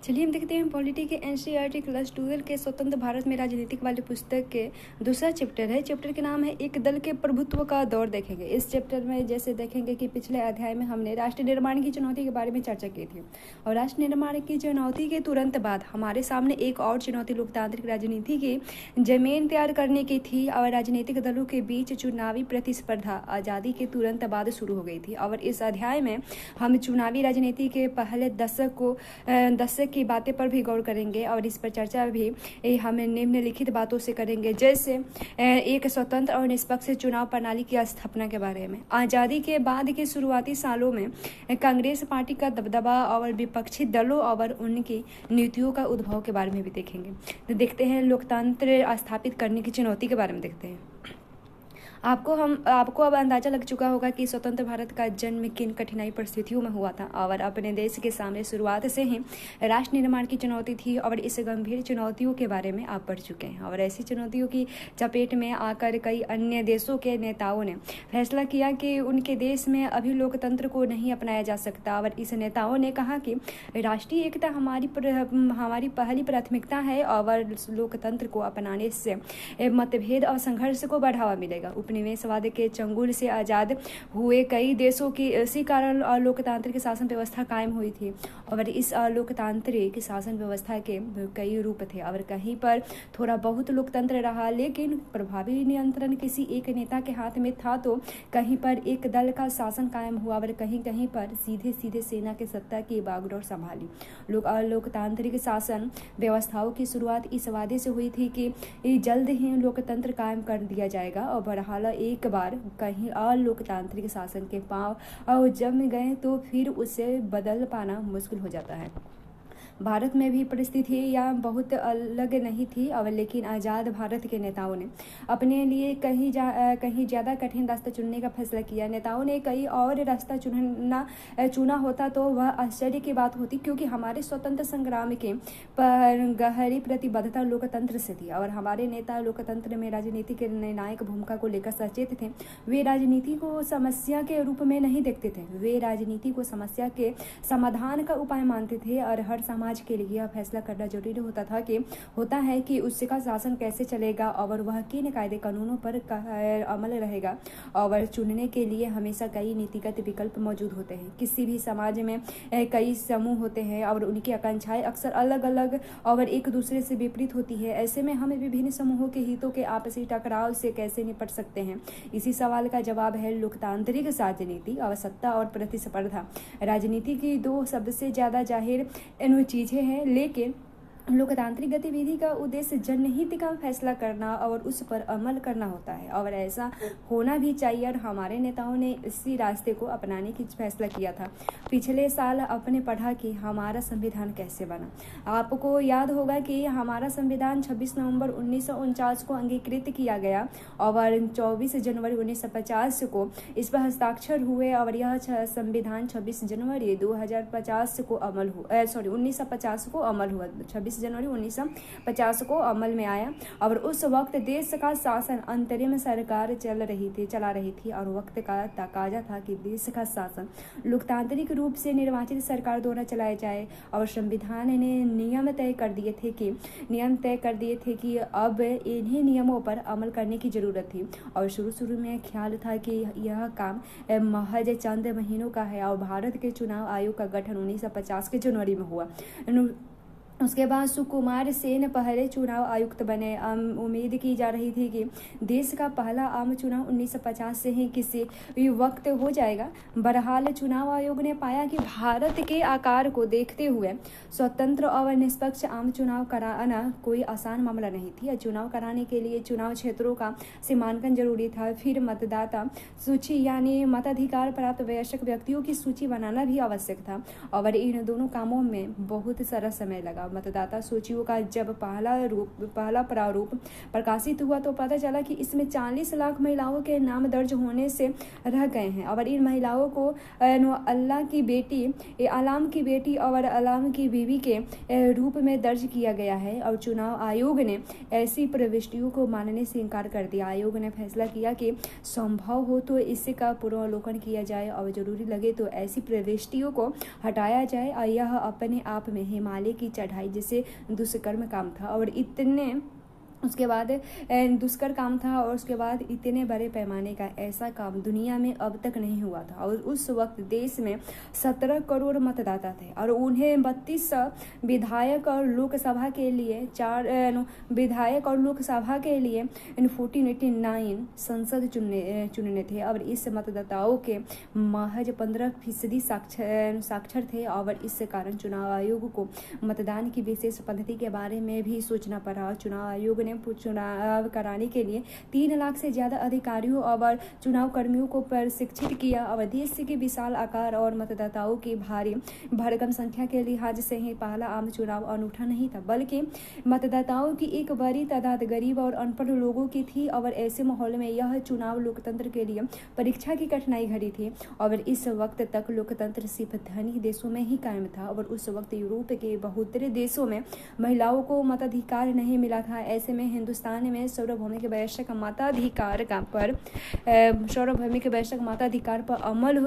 चलिए हम देखते हैं पॉलिटी के एनसीईआरटी क्लास 12 के स्वतंत्र भारत में राजनीतिक वाले पुस्तक के दूसरा चैप्टर है। चैप्टर के नाम है एक दल के प्रभुत्व का दौर। देखेंगे इस चैप्टर में जैसे देखेंगे कि पिछले अध्याय में हमने राष्ट्र निर्माण की चुनौती के बारे में चर्चा की थी और राष्ट्र निर्माण की चुनौती के तुरंत बाद हमारे सामने एक और चुनौती लोकतांत्रिक राजनीति की जमीन तैयार करने की थी और राजनीतिक दलों के बीच चुनावी प्रतिस्पर्धा आज़ादी के तुरंत बाद शुरू हो गई थी। और इस अध्याय में हम चुनावी राजनीति के पहले दशक की बातें पर भी गौर करेंगे और इस पर चर्चा भी हम निम्नलिखित बातों से करेंगे, जैसे एक स्वतंत्र और निष्पक्ष चुनाव प्रणाली की स्थापना के बारे में, आज़ादी के बाद के शुरुआती सालों में कांग्रेस पार्टी का दबदबा और विपक्षी दलों और उनकी नीतियों का उद्भव के बारे में भी देखेंगे। तो देखते हैं लोकतंत्र स्थापित करने की चुनौती के बारे में देखते हैं। आपको अब अंदाजा लग चुका होगा कि स्वतंत्र भारत का जन्म किन कठिनाई परिस्थितियों में हुआ था और अपने देश के सामने शुरुआत से ही राष्ट्र निर्माण की चुनौती थी और इस गंभीर चुनौतियों के बारे में आप पढ़ चुके हैं। और ऐसी चुनौतियों की चपेट में आकर कई अन्य देशों के नेताओं ने फैसला किया कि उनके देश में अभी लोकतंत्र को नहीं अपनाया जा सकता और इस नेताओं ने कहा कि राष्ट्रीय एकता हमारी पहली प्राथमिकता है और लोकतंत्र को अपनाने से मतभेद और संघर्ष को बढ़ावा मिलेगा। उपनिवेशवाद के चंगुल से आज़ाद हुए कई देशों की इसी कारण लोकतांत्रिक शासन व्यवस्था कायम हुई थी और इस लोकतांत्रिक शासन व्यवस्था के कई रूप थे और कहीं पर थोड़ा बहुत लोकतंत्र रहा, लेकिन प्रभावी नियंत्रण किसी एक नेता के हाथ में था, तो कहीं पर एक दल का शासन कायम हुआ और कहीं कहीं पर सीधे सीधे सेना के सत्ता की बागडोर संभाली। लोकतांत्रिक शासन व्यवस्थाओं की शुरुआत इस वादे से हुई थी कि जल्द ही लोकतंत्र कायम कर दिया जाएगा और बहरहाल एक बार कहीं अलोकतांत्रिक शासन के पांव जम गए तो फिर उसे बदल पाना मुश्किल हो जाता है। भारत में भी परिस्थिति या बहुत अलग नहीं थी और लेकिन आज़ाद भारत के नेताओं ने अपने लिए कहीं ज़्यादा कठिन रास्ता चुनने का फैसला किया। नेताओं ने कई और रास्ता चुना होता तो वह आश्चर्य की बात होती, क्योंकि हमारे स्वतंत्र संग्राम के पर गहरी प्रतिबद्धता लोकतंत्र से थी और हमारे नेता लोकतंत्र में राजनीति के निर्णायक भूमिका को लेकर सचेत थे। वे राजनीति को समस्या के रूप में नहीं देखते थे, वे राजनीति को समस्या के समाधान का उपाय मानते थे और हर समाज के लिए यह फैसला करना जरूरी होता है कि उसका शासन कैसे चलेगा और वह किन कायदे कानूनों पर अमल रहेगा। और चुनने के लिए हमेशा कई नीतिगत विकल्प मौजूद होते हैं। किसी भी समाज में कई समूह होते हैं और उनकी आकांक्षाएं अक्सर अलग अलग और एक दूसरे से विपरीत होती है। ऐसे में हम विभिन्न समूहों के हितों के आपसी टकराव से कैसे निपट सकते हैं? इसी सवाल का जवाब है लोकतांत्रिक राजनीति और सत्ता और प्रतिस्पर्धा। राजनीति की दो सबसे ज्यादा जाहिर चीजें हैं, लेकिन लोकतांत्रिक गतिविधि का उद्देश्य जनहित का फैसला करना और उस पर अमल करना होता है और ऐसा होना भी चाहिए। और हमारे नेताओं ने इसी रास्ते को अपनाने की फैसला किया था। पिछले साल आपने पढ़ा कि हमारा संविधान कैसे बना। आपको याद होगा कि हमारा संविधान 26 नवंबर 1949 को अंगीकृत किया गया और 24 जनवरी 1950 को इस पर हस्ताक्षर हुए और यह संविधान 26 जनवरी 1950 को अमल हुआ। 26 जनवरी 1950 को अमल में आया और उस वक्त देश का शासन अंतरिम सरकार चला रही थी और वक्त का तकाजा था कि देश का शासन लोकतांत्रिक रूप से निर्वाचित सरकार द्वारा चलाया जाए और संविधान ने नियम तय कर दिए थे कि अब इन्हीं नियमों पर अमल करने की जरूरत थी। और शुरू में ख्याल था कि यह काम महज चंद महीनों का है और भारत के चुनाव आयोग का गठन 1950 के जनवरी में हुआ। उसके बाद सुकुमार सेन पहले चुनाव आयुक्त बने। उम्मीद की जा रही थी कि देश का पहला आम चुनाव 1950 से ही किसी वक्त हो जाएगा। बहरहाल चुनाव आयोग ने पाया कि भारत के आकार को देखते हुए स्वतंत्र और निष्पक्ष आम चुनाव कराना कोई आसान मामला नहीं थी। चुनाव कराने के लिए चुनाव क्षेत्रों का सीमांकन जरूरी था, फिर मतदाता सूची यानी मताधिकार प्राप्त वयस्क व्यक्तियों की सूची बनाना भी आवश्यक था और इन दोनों कामों में बहुत सारा समय लगा। मतदाता सूचियों का जब पहला प्रारूप प्रकाशित हुआ तो पता चला कि इसमें 40 लाख महिलाओं के नाम दर्ज होने से रह गए हैं और इन महिलाओं को अल्लाह की बेटी, अलाम की बेटी और अलाम की बीवी के रूप में दर्ज किया गया है। और चुनाव आयोग ने ऐसी प्रविष्टियों को मानने से इनकार कर दिया। आयोग ने फैसला किया कि संभव हो तो इसका पुनर्वलोकन किया जाए और जरूरी लगे तो ऐसी प्रविष्टियों को हटाया जाए। और यह अपने आप में हिमालय की चढ़ाई जैसे दुष्कर्म काम था और उसके बाद दुष्कर काम था और उसके बाद इतने बड़े पैमाने का ऐसा काम दुनिया में अब तक नहीं हुआ था। और उस वक्त देश में 17 करोड़ मतदाता थे और उन्हें 32 विधायक और लोकसभा के लिए 4 विधायक और लोकसभा के लिए 1489 संसद चुनने थे। और इस मतदाताओं के महज 15% साक्षर थे और इस कारण चुनाव आयोग को मतदान की विशेष पद्धति के बारे में भी सोचना पड़ा। चुनाव आयोग चुनाव कराने के लिए 3 लाख से ज्यादा अधिकारियों और चुनाव कर्मियों को प्रशिक्षित किया। और देश के विशाल आकार और मतदाताओं की भारी भरकम संख्या के लिहाज से ही पहला आम चुनाव अनूठा नहीं था, बल्कि मतदाताओं की एक बड़ी तादाद गरीब और अनपढ़ लोगों की थी। और ऐसे माहौल में यह चुनाव लोकतंत्र के लिए परीक्षा की कठिनाई घड़ी थी। और इस वक्त तक लोकतंत्र सिर्फ धनी देशों में ही कायम था और उस वक्त यूरोप के बहुतरे देशों में महिलाओं को मताधिकार नहीं मिला था। ऐसे में हिंदुस्तान में सार्वभौमिक वयस्क मताधिकार पर अमल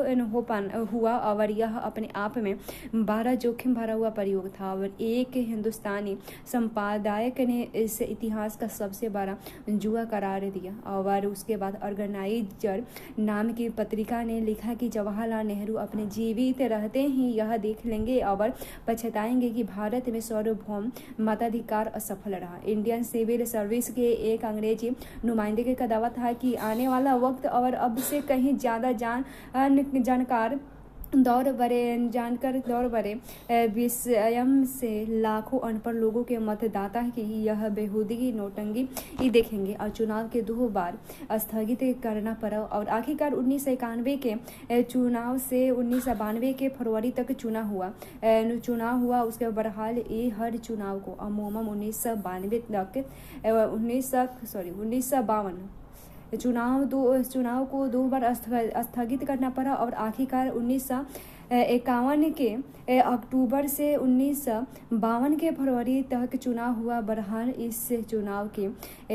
हुआ और यह अपने आप में बड़ा जोखिम भरा हुआ प्रयोग था। और एक हिंदुस्तानी संपादक ने इस इतिहास का सबसे बड़ा जुआ करार दिया। और उसके बाद ऑर्गेनाइजर नाम की पत्रिका ने लिखा कि जवाहरलाल नेहरू अपने जीवित रहते ही यह देख लेंगे और पछताएंगे कि भारत में सार्वभौम मताधिकार असफल रहा। इंडियन सिविल सर्विस के एक अंग्रेजी नुमाइंदे का दावा था कि आने वाला वक्त और अब से कहीं ज़्यादा जानकर दौर बरे विषयम से लाखों अनपढ़ लोगों के मतदाता की यह बेहूदगी नौटंकी ही देखेंगे। और चुनाव के 2 बार स्थगित करना पड़ा और आखिरकार 1991 के चुनाव से 1992 के फरवरी तक चुनाव हुआ। उसके बहरहाल ये हर चुनाव को अमूमन 1952 चुनाव को 2 बार स्थगित करना पड़ा और आखिरकार 1951 के अक्टूबर से 1952 के फरवरी तक चुनाव हुआ। बहरहाल इस चुनाव के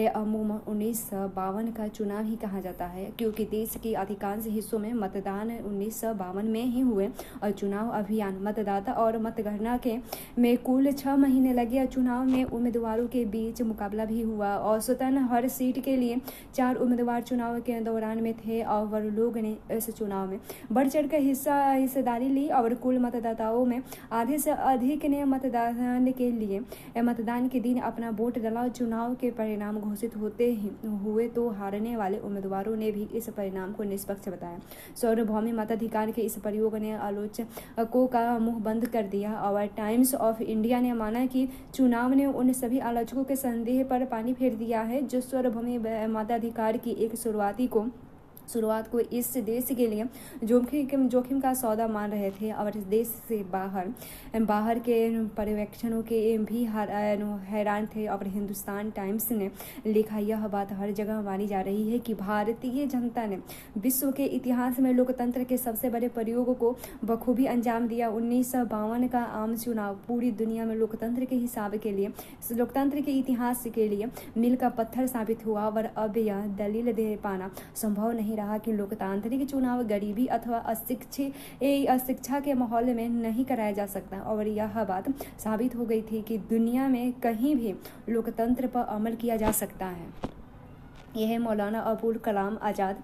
अमूमन 1952 का चुनाव ही कहा जाता है क्योंकि देश के अधिकांश हिस्सों में मतदान 1952 में ही हुए। और चुनाव अभियान मतदाता और मतगणना में कुल 6 महीने लगे। चुनाव में उम्मीदवारों के बीच मुकाबला भी हुआ। औसतन हर सीट के लिए 4 उम्मीदवार चुनाव के दौरान में थे और लोग ने इस चुनाव में बढ़ चढ़ कर हिस्सेदारी ली और कुल मतदाताओं में आधे से अधिक ने मतदान के दिन अपना वोट डाला। चुनाव के परिणाम घोषित हुए तो हारने वाले उम्मीदवारों ने भी इस परिणाम को निष्पक्ष बताया। सार्वभौमिक मताधिकार के इस प्रयोग ने आलोचकों का मुंह बंद कर दिया और टाइम्स ऑफ इंडिया ने माना कि चुनाव ने उन सभी आलोचकों के संदेह पर पानी फेर दिया है जो सार्वभौमिक मताधिकार की एक शुरुआत को इस देश के लिए जोखिम का सौदा मान रहे थे। और इस देश से बाहर के पर्यवेक्षणों के भी हैरान थे। और हिंदुस्तान टाइम्स ने लिखा, यह बात हर जगह मानी जा रही है कि भारतीय जनता ने विश्व के इतिहास में लोकतंत्र के सबसे बड़े प्रयोग को बखूबी अंजाम दिया। 1952 का आम चुनाव पूरी दुनिया में लोकतंत्र के इतिहास के लिए मील का पत्थर साबित हुआ। और अब यह दलील दे पाना संभव नहीं रहा कि लोकतांत्रिक चुनाव गरीबी अथवा अशिक्षा के माहौल में नहीं कराया जा सकता। और यह बात साबित हो गई थी कि दुनिया में कहीं भी लोकतंत्र पर अमल किया जा सकता है। यह है मौलाना अबुल कलाम आज़ाद।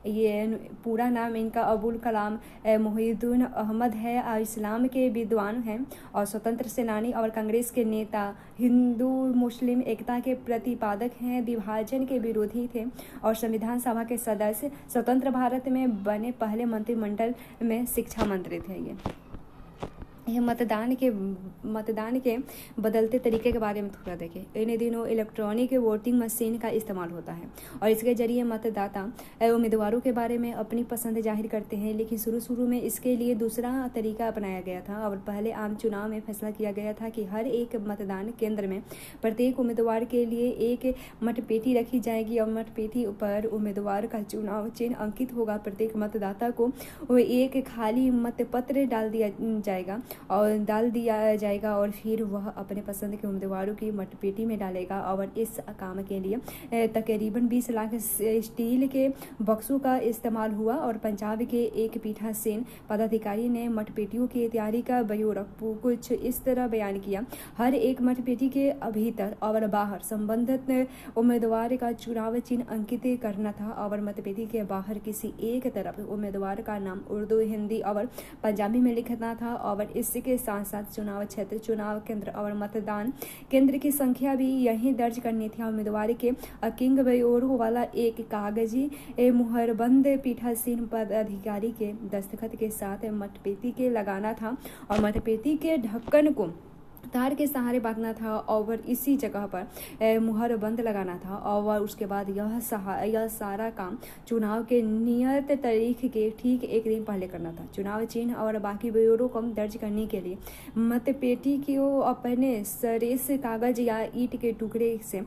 ये पूरा नाम इनका अबुल कलाम मोहिउद्दीन अहमद है। इस्लाम के विद्वान हैं और स्वतंत्र सेनानी और कांग्रेस के नेता, हिंदू मुस्लिम एकता के प्रतिपादक हैं, विभाजन के विरोधी थे और संविधान सभा के सदस्य। स्वतंत्र भारत में बने पहले मंत्रिमंडल में शिक्षा मंत्री थे। ये यह मतदान के बदलते तरीके के बारे में थोड़ा देखें। इन दिनों इलेक्ट्रॉनिक वोटिंग मशीन का इस्तेमाल होता है और इसके जरिए मतदाता उम्मीदवारों के बारे में अपनी पसंद जाहिर करते हैं। लेकिन शुरू में इसके लिए दूसरा तरीका अपनाया गया था और पहले आम चुनाव में फैसला किया गया था कि हर एक मतदान केंद्र में प्रत्येक उम्मीदवार के लिए एक मतपेटी रखी जाएगी और मतपेटी पर उम्मीदवार का चुनाव चिन्ह अंकित होगा। प्रत्येक मतदाता को एक खाली मतपत्र डाल दिया जाएगा और फिर वह अपने पसंद के उम्मीदवारों की मतपेटी में डालेगा। और इस काम के लिए तकरीबन 20 लाख स्टील के बक्सों का इस्तेमाल हुआ और पंजाब के एक पीठासीन पदाधिकारी ने मतपेटियों की तैयारी का ब्यौरा कुछ इस तरह बयान किया। हर एक मतपेटी के भीतर और बाहर संबंधित उम्मीदवार का चुनाव चिन्ह अंकित करना था और मतपेटी के बाहर किसी एक तरफ उम्मीदवार का नाम उर्दू, हिंदी और पंजाबी में लिखना था। और इसके साथ साथ चुनाव क्षेत्र, चुनाव केंद्र और मतदान केंद्र की संख्या भी यहीं दर्ज करनी थी। उम्मीदवार के किंग ब्यौरे वाला एक कागजी मुहरबंद पीठासीन पदाधिकारी के दस्तखत के साथ मतपेटी के लगाना था और मतपेटी के ढक्कन को तार के सहारे बांधना था और इसी जगह पर मुहर बंद लगाना था। और उसके बाद यह सारा काम चुनाव के नियत तारीख के ठीक एक दिन पहले करना था। चुनाव चिन्ह और बाकी ब्यौरों को दर्ज करने के लिए मतपेटी को अपने सरेस कागज या ईंट के टुकड़े से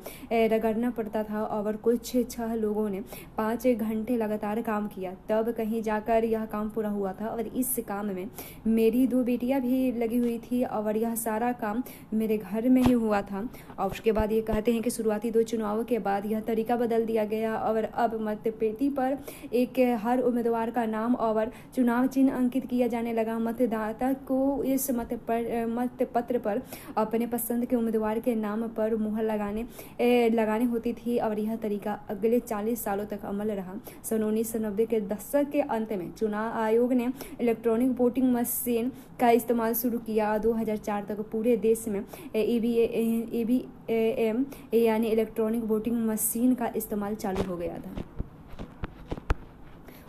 रगड़ना पड़ता था और कुछ 6 लोगों ने 5 घंटे लगातार काम किया, तब कहीं जाकर यह काम पूरा हुआ था। और इस काम में मेरी 2 बेटियां भी लगी हुई थी और यह सारा काम मेरे घर में ही हुआ था। और उसके बाद ये कहते हैं कि शुरुआती 2 चुनावों के बाद यह तरीका बदल दिया गया और अब मतपेटी पर एक हर उम्मीदवार का नाम और चुनाव चिन्ह अंकित किया जाने लगा। मतदाता को इस मतपत्र पर अपने पसंद के उम्मीदवार के नाम पर मुहर लगाने होती थी और यह तरीका अगले 40 सालों तक अमल रहा। सन 1990 के दशक के अंत में चुनाव आयोग ने इलेक्ट्रॉनिक वोटिंग मशीन का इस्तेमाल शुरू किया। 2004 तक पूरे देश में EVM यानी इलेक्ट्रॉनिक वोटिंग मशीन का इस्तेमाल चालू हो गया था।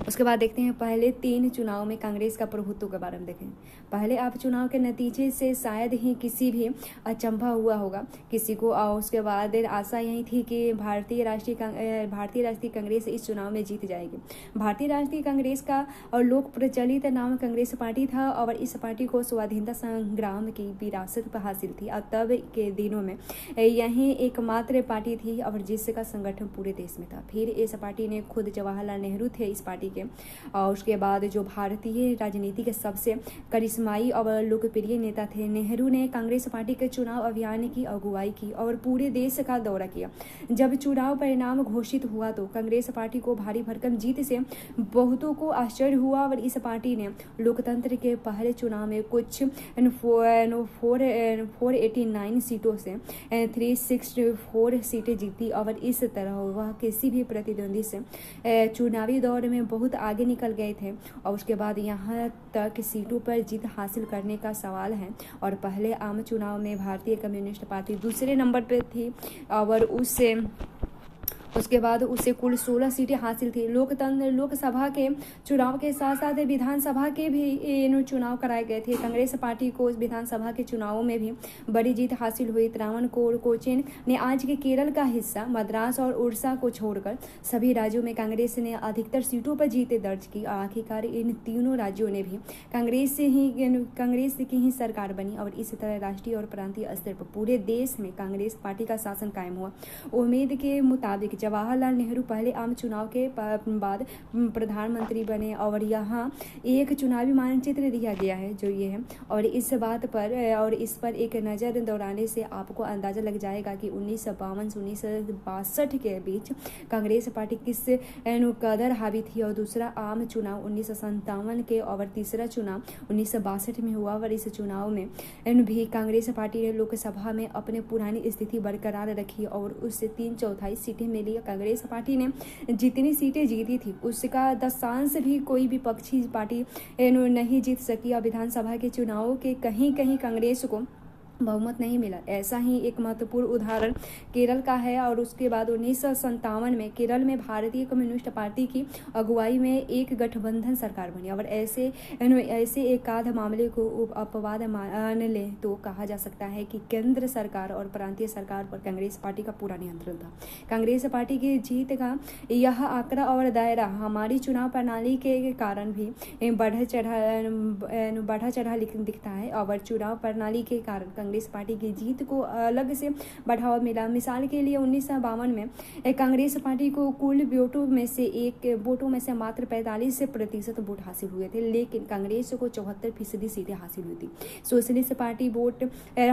उसके बाद देखते हैं पहले 3 चुनाव में कांग्रेस का प्रभुत्व के बारे में देखें। पहले आप चुनाव के नतीजे से शायद ही किसी भी अचंभा हुआ होगा किसी को। और उसके बाद आशा यही थी कि भारतीय राष्ट्रीय कांग्रेस इस चुनाव में जीत जाएगी। भारतीय राष्ट्रीय कांग्रेस का और लोक प्रचलित नाम कांग्रेस पार्टी था और इस पार्टी को स्वाधीनता संग्राम की विरासत पर हासिल थी और तब के दिनों में यही एकमात्र पार्टी थी और जिसका संगठन पूरे देश में था। फिर इस पार्टी ने खुद जवाहरलाल नेहरू थे इस पार्टी के। और उसके बाद जो भारतीय राजनीति के सबसे करिश्माई और लोकप्रिय नेता थे, नेहरू ने कांग्रेस पार्टी के चुनाव अभियान की अगुवाई की और पूरे देश का दौरा किया। जब चुनाव परिणाम घोषित हुआ तो कांग्रेस पार्टी को भारी भरकम जीत से बहुतों को आश्चर्य हुआ और इस पार्टी ने लोकतंत्र के पहले चुनाव में कुछ 489 सीटों से 364 सीटें जीती और इस तरह वह किसी भी प्रतिद्वंदी से चुनावी दौर में बहुत आगे निकल गए थे। और उसके बाद यहाँ तक सीटों पर जीत हासिल करने का सवाल है। और पहले आम चुनाव में भारतीय कम्युनिस्ट पार्टी दूसरे नंबर पर थी और उसके बाद उसे कुल 16 सीटें हासिल थी। लोकसभा के चुनाव के साथ साथ विधानसभा के भी चुनाव कराए गए थे। कांग्रेस पार्टी को विधानसभा के चुनावों में भी बड़ी जीत हासिल हुई। त्रावणकोर, कोचीन ने आज के केरल का हिस्सा, मद्रास और उड़ीसा को छोड़कर सभी राज्यों में कांग्रेस ने अधिकतर सीटों पर जीतें दर्ज की। आखिरकार इन तीनों राज्यों ने भी कांग्रेस की ही सरकार बनी और इस तरह राष्ट्रीय और प्रांतीय स्तर पर पूरे देश में कांग्रेस पार्टी का शासन कायम हुआ। उम्मीद के मुताबिक जवाहरलाल नेहरू पहले आम चुनाव के बाद प्रधानमंत्री बने और यहाँ एक चुनावी मानचित्र दिया गया है जो ये है। और इस पर एक नज़र दौड़ाने से आपको अंदाजा लग जाएगा कि 1952 से 1962 के बीच कांग्रेस पार्टी किस कदर हावी थी। और दूसरा आम चुनाव 1957 के और तीसरा चुनाव 1962 में हुआ और इस चुनाव में भी कांग्रेस पार्टी ने लोकसभा में अपने पुरानी स्थिति बरकरार रखी और उससे 3/4 सीटें मिली। कांग्रेस पार्टी ने जितनी सीटें जीती थी उसका 10% भी कोई विपक्षी पार्टी नहीं जीत सकी। और विधानसभा के चुनावों के कहीं कांग्रेस को बहुमत नहीं मिला। ऐसा ही एक महत्वपूर्ण उदाहरण केरल का है और उसके बाद 1957 में केरल में भारतीय कम्युनिस्ट पार्टी की अगुवाई में एक गठबंधन सरकार बनी। और ऐसे एक आध मामले को अपवाद मान ले तो कहा जा सकता है कि केंद्र सरकार और प्रांतीय सरकार पर कांग्रेस पार्टी का पूरा नियंत्रण था। कांग्रेस पार्टी की जीत का यह आंकड़ा और दायरा हमारी चुनाव प्रणाली के कारण भी बढ़ा चढ़ा दिखता है। और चुनाव प्रणाली के कारण कांग्रेस पार्टी की जीत को अलग से बढ़ावा मिला। मिसाल के लिए 1952 में कांग्रेस पार्टी को कुल वोटों में से मात्र 45% वोट हासिल हुए थे, लेकिन कांग्रेस को 74% सीटें हासिल हुई थी। सोशलिस्ट पार्टी वोट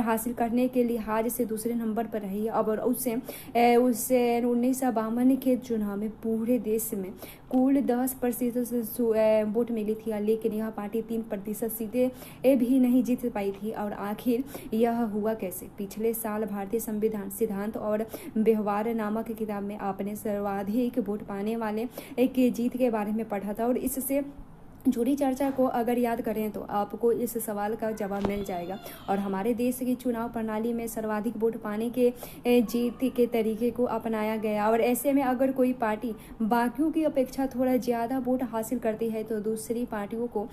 हासिल करने के लिहाज से दूसरे नंबर पर रही और उससे 1952 के चुनाव में पूरे देश में कुल 10% वोट मिली थी, लेकिन यह पार्टी 3% सीटें भी नहीं जीत पाई थी। और आखिर यह हुआ कैसे? पिछले साल भारतीय संविधान सिद्धांत और व्यवहार नामक किताब में आपने सर्वाधिक वोट पाने वाले के जीत के बारे में पढ़ा था और इससे जुड़ी चर्चा को अगर याद करें तो आपको इस सवाल का जवाब मिल जाएगा। और हमारे देश की चुनाव प्रणाली में सर्वाधिक वोट पाने के जीत के तरीके को अपनाया गया। और ऐसे में अगर कोई पार्टी बाकियों की अपेक्षा थोड़ा ज़्यादा वोट हासिल करती है तो दूसरी पार्टियों को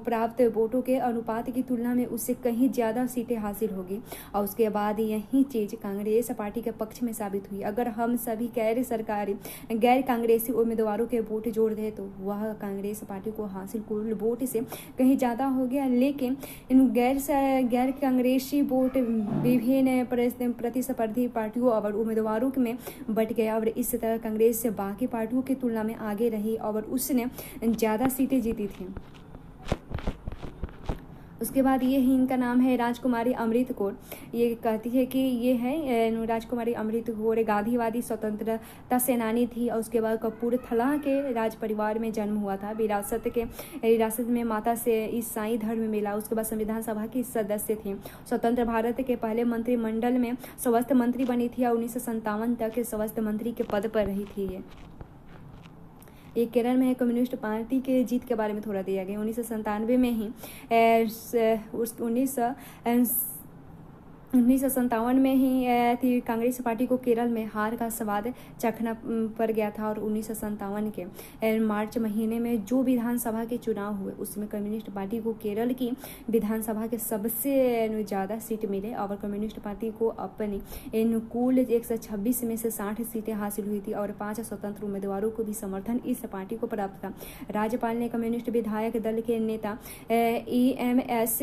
प्राप्त वोटों के अनुपात की तुलना में उससे कहीं ज़्यादा सीटें हासिल होगी। और उसके बाद यही चीज़ कांग्रेस पार्टी के पक्ष में साबित हुई। अगर हम सभी गैर कांग्रेसी उम्मीदवारों के वोट जोड़ दें तो वह कांग्रेस पार्टी को हासिल कुल वोट से कहीं ज़्यादा हो गया, लेकिन इन गैर कांग्रेसी वोट विभिन्न प्रतिस्पर्धी पार्टियों और उम्मीदवारों में बट गया। और इस तरह कांग्रेस से बाकी पार्टियों की तुलना में आगे रही और उसने ज़्यादा सीटें जीती थी। उसके बाद ये ही इनका नाम है राजकुमारी अमृत कौर। ये कहती है कि ये है राजकुमारी अमृत कौर गांधीवादी स्वतंत्रता सेनानी थी और उसके बाद कपूरथला के राज परिवार में जन्म हुआ था। विरासत में माता से ईसाई धर्म मिला। उसके बाद संविधान सभा की सदस्य थी। स्वतंत्र भारत के पहले मंत्रिमंडल में स्वास्थ्य मंत्री बनी थी और 1957 तक स्वास्थ्य मंत्री के पद पर रही थी। ये केरल में कम्युनिस्ट पार्टी के जीत के बारे में थोड़ा दिया गया। 1997 में ही 1957 में ही कांग्रेस पार्टी को केरल में हार का स्वाद चखना पड़ गया था। और 1957 के मार्च महीने में जो विधानसभा के चुनाव हुए उसमें कम्युनिस्ट पार्टी को केरल की विधानसभा के सबसे ज़्यादा सीट मिले और कम्युनिस्ट पार्टी को अपनी कुल 126 में से 60 सीटें हासिल हुई थी और 5 स्वतंत्र उम्मीदवारों को भी समर्थन इस पार्टी को प्राप्त था। राज्यपाल ने कम्युनिस्ट विधायक दल के नेता EMS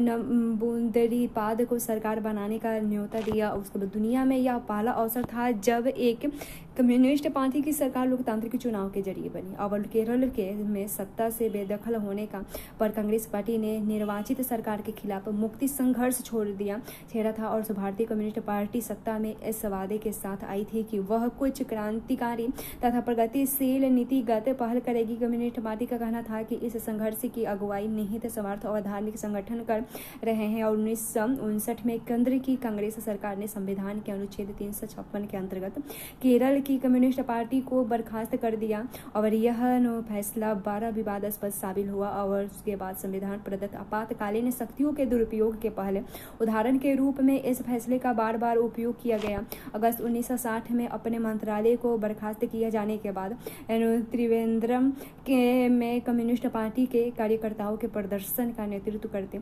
नंबूदरीपाद को सरकार बनाने का न्योता दिया। उसके बाद दुनिया में यह पहला अवसर था जब एक कम्युनिस्ट पार्टी की सरकार लोकतांत्रिक चुनाव के जरिए बनी। और केरल में सत्ता से बेदखल होने का पर कांग्रेस पार्टी ने निर्वाचित सरकार के खिलाफ मुक्ति संघर्ष छेड़ा था और भारतीय कम्युनिस्ट पार्टी सत्ता में इस वादे के साथ आई थी कि वह कुछ क्रांतिकारी तथा प्रगतिशील नीतिगत पहल करेगी। कम्युनिस्ट पार्टी का कहना था कि इस संघर्ष की अगुवाई निहित स्वार्थ और धार्मिक संगठन कर रहे हैं। और 1959 में केंद्र की कांग्रेस सरकार ने संविधान के अनुच्छेद 356 के अंतर्गत केरल की कम्युनिस्ट पार्टी को बर्खास्त कर दिया और यह फैसला 12 विवादास्पद साबित हुआ। और उसके बाद संविधान प्रदत्त आपातकालीन शक्तियों के दुरुपयोग के पहले उदाहरण के रूप में इस फैसले का बार बार उपयोग किया गया। अगस्त 1960 में अपने मंत्रालय को बर्खास्त किए जाने के बाद त्रिवेंद्रम में कम्युनिस्ट पार्टी के कार्यकर्ताओं के प्रदर्शन का नेतृत्व करते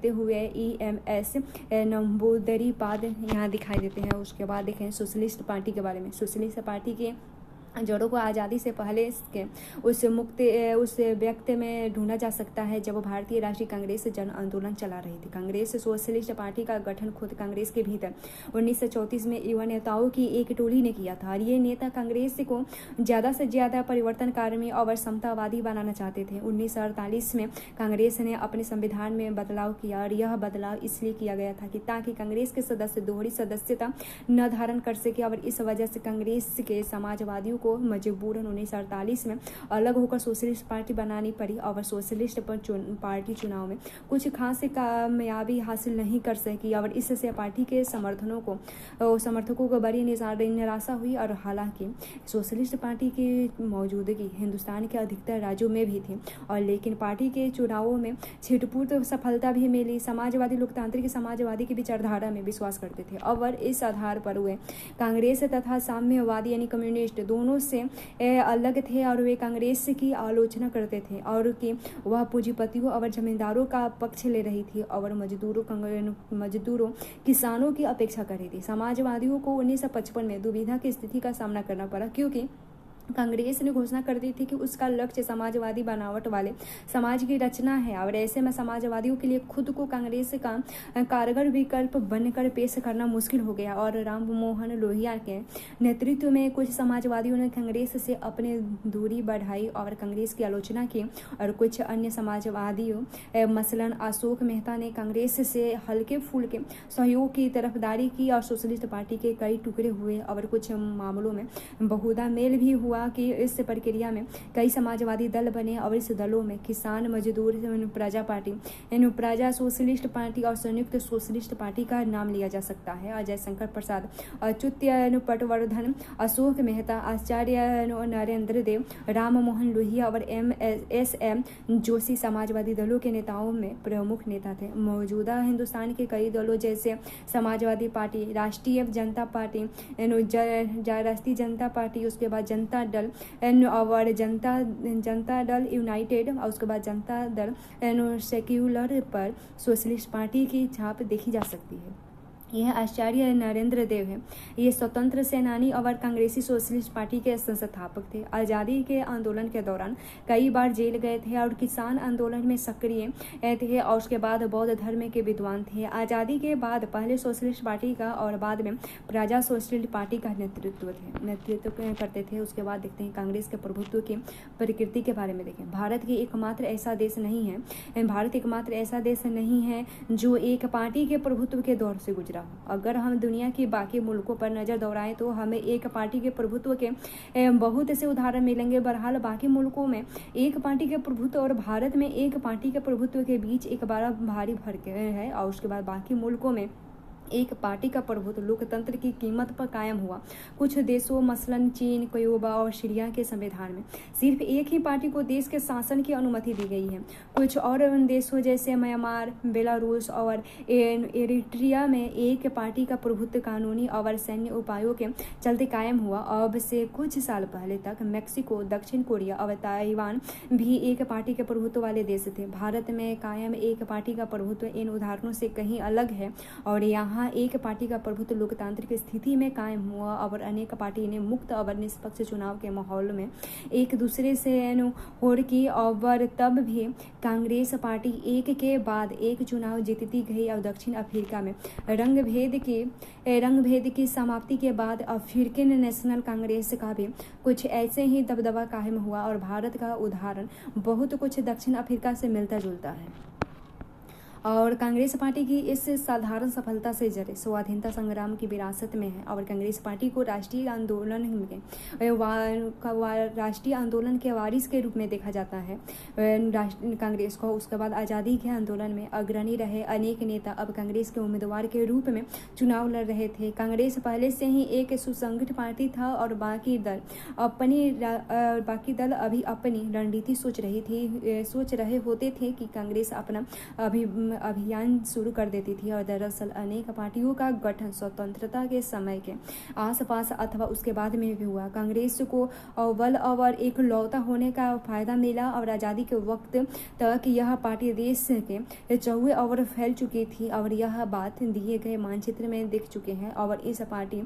हुए EMS नंबूदरीपाद यहाँ दिखाई देते हैं। उसके बाद देखें सोशलिस्ट पार्टी के बारे में। सोशलिस्ट पार्टी के जड़ों को आज़ादी से पहले उस व्यक्त में ढूंढा जा सकता है जब भारतीय राष्ट्रीय कांग्रेस जन आंदोलन चला रही थी। कांग्रेस सोशलिस्ट पार्टी का गठन खुद कांग्रेस के भीतर 1934 में युवा नेताओं की एक टोली ने किया था और ये नेता कांग्रेस को ज़्यादा से ज़्यादा परिवर्तनकारी और समतावादी बनाना चाहते थे। 1948 में कांग्रेस ने अपने संविधान में बदलाव किया और यह बदलाव इसलिए किया गया था कि ताकि कांग्रेस के सदस्य दोहरी सदस्यता न धारण कर सके और इस वजह से कांग्रेस के समाजवादियों को मजबूरन 1948 में अलग होकर सोशलिस्ट पार्टी बनानी पड़ी और सोशलिस्ट पार्टी चुनाव में कुछ खास कामयाबी हासिल नहीं कर सकी और इससे पार्टी के समर्थकों को बड़ी निराशा हुई। और हालांकि सोशलिस्ट पार्टी की मौजूदगी हिंदुस्तान के अधिकतर राज्यों में भी थी और लेकिन पार्टी के चुनावों में छिटपुट सफलता भी मिली। समाजवादी लोकतांत्रिक समाजवादी की विचारधारा में विश्वास करते थे और इस आधार पर वे कांग्रेस तथा साम्यवादी यानी कम्युनिस्ट दोनों से अलग थे और वे कांग्रेस की आलोचना करते थे और कि वह पूंजीपतियों और जमींदारों का पक्ष ले रही थी और मजदूरों किसानों की अपेक्षा कर रही थी। समाजवादियों को 1955 में दुविधा की स्थिति का सामना करना पड़ा क्योंकि कांग्रेस ने घोषणा कर दी थी कि उसका लक्ष्य समाजवादी बनावट वाले समाज की रचना है और ऐसे में समाजवादियों के लिए खुद को कांग्रेस का कारगर विकल्प बनकर पेश करना मुश्किल हो गया। और राम मनोहर लोहिया के नेतृत्व में कुछ समाजवादियों ने कांग्रेस से अपनी दूरी बढ़ाई और कांग्रेस की आलोचना की और कुछ अन्य समाजवादियों मसलन अशोक मेहता ने कांग्रेस से हल्के फुल्के सहयोग की तरफदारी की और सोशलिस्ट पार्टी के कई टुकड़े हुए और कुछ मामलों में बहुधा मेल भी हुआ कि इस प्रक्रिया में कई समाजवादी दल बने और इस दलों में किसान मजदूर प्रजा पार्टी प्रजा सोशलिस्ट पार्टी और संयुक्त सोशलिस्ट पार्टी का नाम लिया जा सकता है। अजय शंकर प्रसाद, अच्युत पटवर्धन, अशोक मेहता, आचार्य नरेंद्र देव, राम मनोहर लोहिया और एम जोशी समाजवादी दलों के नेताओं में प्रमुख नेता थे। मौजूदा हिंदुस्तान के कई दलों जैसे समाजवादी पार्टी, राष्ट्रीय जनता पार्टी, राष्ट्रीय जनता पार्टी, उसके बाद जनता दल और जनता दल यूनाइटेड और उसके बाद जनता दल सेक्युलर पर सोशलिस्ट पार्टी की छाप देखी जा सकती है। यह आचार्य नरेंद्र देव है। ये स्वतंत्र सेनानी और कांग्रेसी सोशलिस्ट पार्टी के संस्थापक थे। आज़ादी के आंदोलन के दौरान कई बार जेल गए थे और किसान आंदोलन में सक्रिय थे और उसके बाद बौद्ध धर्म के विद्वान थे। आज़ादी के बाद पहले सोशलिस्ट पार्टी का और बाद में प्रजा सोशलिस्ट पार्टी का नेतृत्व करते थे। उसके बाद देखते हैं कांग्रेस के प्रभुत्व की प्रकृति के बारे में। देखें, भारत एकमात्र ऐसा देश नहीं है जो एक पार्टी के प्रभुत्व के दौर से गुजरा। अगर हम दुनिया की बाकी मुल्कों पर नजर दौड़ाएं तो हमें एक पार्टी के प्रभुत्व के बहुत से उदाहरण मिलेंगे। बहरहाल बाकी मुल्कों में एक पार्टी के प्रभुत्व और भारत में एक पार्टी के प्रभुत्व के बीच एक बड़ा भारी फर्क है। और उसके बाद बाकी मुल्कों में एक पार्टी का प्रभुत्व लोकतंत्र की कीमत पर कायम हुआ। कुछ देशों मसलन चीन, क्यूबा और सीरिया के संविधान में सिर्फ एक ही पार्टी को देश के शासन की अनुमति दी गई है। कुछ और देशों जैसे म्यांमार, बेलारूस और एरिट्रिया में एक पार्टी का प्रभुत्व कानूनी और सैन्य उपायों के चलते कायम हुआ। अब से कुछ साल पहले तक मैक्सिको, दक्षिण कोरिया और ताइवान भी एक पार्टी के प्रभुत्व वाले देश थे। भारत में कायम एक पार्टी का प्रभुत्व इन उदाहरणों से कहीं अलग है और यहाँ एक पार्टी का प्रभुत्व लोकतांत्रिक स्थिति में कायम हुआ और अनेक पार्टी ने मुक्त और निष्पक्ष चुनाव के माहौल में एक दूसरे से होड़ की और तब भी कांग्रेस पार्टी एक के बाद एक चुनाव जीतती गई। और दक्षिण अफ्रीका में रंगभेद की समाप्ति के बाद अफ्रीकन नेशनल कांग्रेस का भी कुछ ऐसे ही दबदबा कायम हुआ और भारत का उदाहरण बहुत कुछ दक्षिण अफ्रीका से मिलता जुलता है। और कांग्रेस पार्टी की इस साधारण सफलता से जड़े स्वाधीनता संग्राम की विरासत में है और कांग्रेस पार्टी को राष्ट्रीय आंदोलन के वारिस के रूप में देखा जाता है। कांग्रेस को उसके बाद आज़ादी के आंदोलन में अग्रणी रहे अनेक नेता अब कांग्रेस के उम्मीदवार के रूप में चुनाव लड़ रहे थे। कांग्रेस पहले से ही एक सुसंगठित पार्टी था और बाकी दल अभी अपनी रणनीति सोच रहे होते थे कि कांग्रेस अपना अभियान शुरू कर देती थी। और दरअसल अनेक पार्टियों का गठन स्वतंत्रता के समय के आसपास अथवा उसके बाद में भी हुआ। कांग्रेस को बल और एक लौता होने का फायदा मिला और आज़ादी के वक्त तक यह पार्टी देश के चौवे ओर फैल चुकी थी और यह बात दिए गए मानचित्र में दिख चुके हैं। और इस पार्टी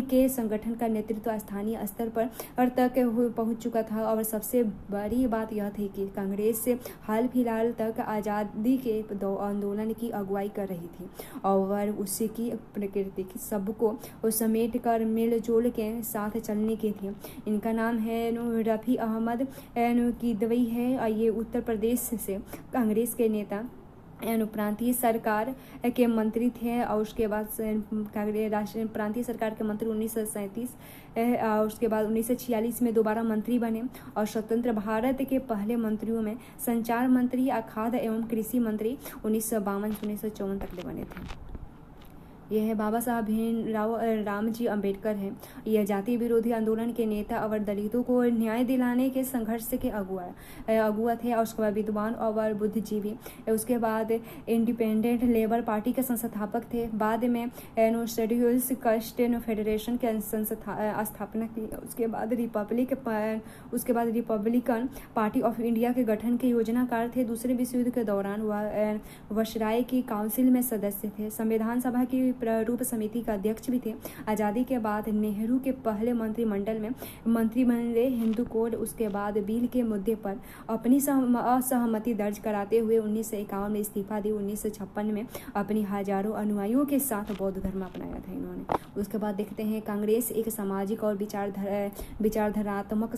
के संगठन का नेतृत्व स्थानीय स्तर पर तक पहुंच चुका था। और सबसे बड़ी बात यह थी कि कांग्रेस हाल फिलहाल तक आज़ादी के आंदोलन की अगुवाई कर रही थी और उसी की प्रकृति की सबको समेट कर मिलजुल के साथ चलने की थी। इनका नाम है रफ़ी अहमद किदवई है। ये उत्तर प्रदेश से कांग्रेस के नेता प्रांतीय सरकार के मंत्री थे और उसके बाद राष्ट्रीय प्रांतीय सरकार के मंत्री 1937 और उसके बाद 1946 में दोबारा मंत्री बने और स्वतंत्र भारत के पहले मंत्रियों में संचार मंत्री या खाद्य एवं कृषि मंत्री 1952 से 1954 तक बने थे। यह बाबा साहब भीमराव रामजी अंबेडकर हैं। यह जाति विरोधी आंदोलन के नेता और दलितों को न्याय दिलाने के संघर्ष के अगुआ थे और उसके बाद विद्वान और बुद्धिजीवी। उसके बाद इंडिपेंडेंट लेबर पार्टी के संस्थापक थे। बाद में शेड्यूल्स कास्ट फेडरेशन के स्थापना की। उसके बाद रिपब्लिकन पार्टी ऑफ इंडिया के गठन के योजनाकार थे। दूसरे विश्व युद्ध के दौरान वह वायसराय की काउंसिल में सदस्य थे। संविधान सभा की प्रारूप समिति का अध्यक्ष भी थे। आज़ादी के बाद नेहरू के पहले मंत्रिमंडल में मंत्री बने हिंदू कोड उसके बाद बिल के मुद्दे पर अपनी असहमति दर्ज कराते हुए 1951 में इस्तीफा दी। 1956 में अपनी हजारों अनुयायियों के साथ बौद्ध धर्म अपनाया था इन्होंने। उसके बाद देखते हैं कांग्रेस एक सामाजिक और विचारधारात्मक